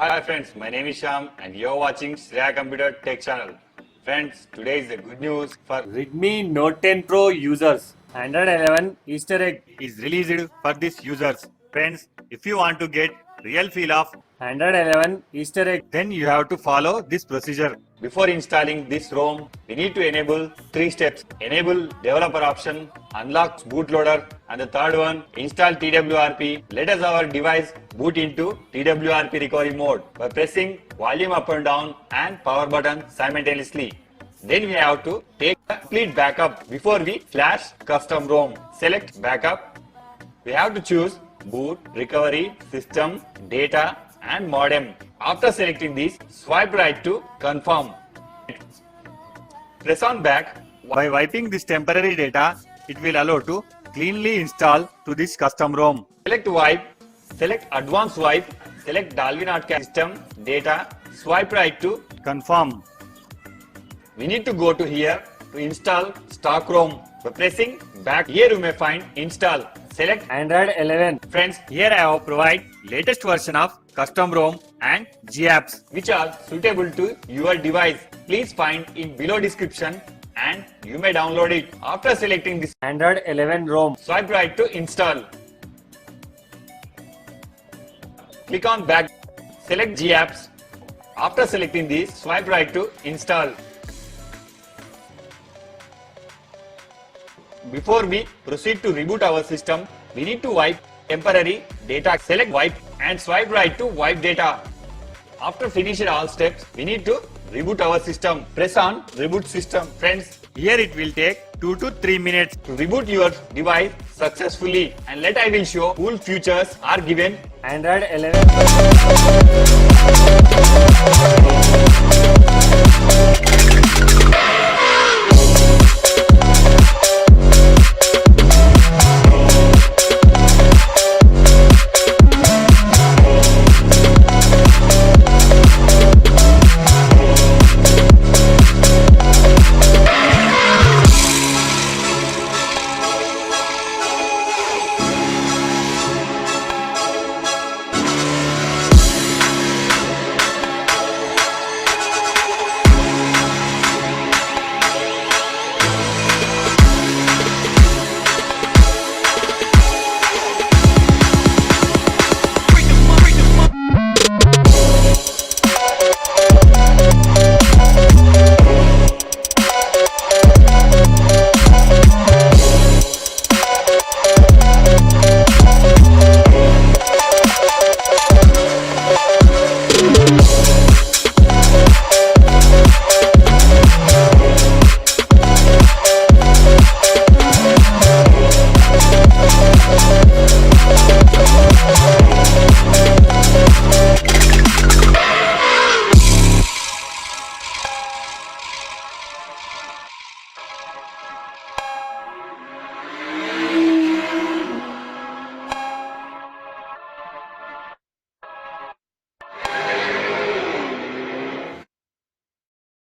Hi friends, my name is Shyam and you're watching Shreya Computer Tech Channel. Friends, today is the good news for Redmi Note 10 Pro users. Android 11 Easter egg is released for these users. Friends, if you want to get real feel of Android 11 Easter egg. then you have to follow this procedure. Before installing this ROM, we need to enable 3 steps. Enable developer option, unlock bootloader, and the third one, install TWRP. Let us our device boot into TWRP recovery mode by pressing volume up and down and power button simultaneously. Then we have to take a complete backup before we flash custom ROM. Select backup. We have to choose boot, recovery, system, data, and modem. After selecting these, swipe right to confirm. Press on back. By wiping this temporary data, it will allow to cleanly install to this custom ROM. Select wipe, select advanced wipe, select Dolby Notcast system, data, swipe right to confirm. We need to go to here to install stock ROM. By pressing back, here you may find install. Select Android 11. Friends, here I have provide latest version of custom ROM and GApps which are suitable to your device. Please find in below description and you may download it. After selecting this Android 11 ROM. swipe right to install. Click on back. Select GApps. After selecting these, swipe right to install. Before we proceed to reboot our system, we need to wipe temporary data. Select wipe and swipe right to wipe data. After finishing all steps, we need to reboot our system. Press on reboot system. Friends, here it will take 2 to 3 minutes to reboot your device successfully, and let I will show cool features are given. Android 11.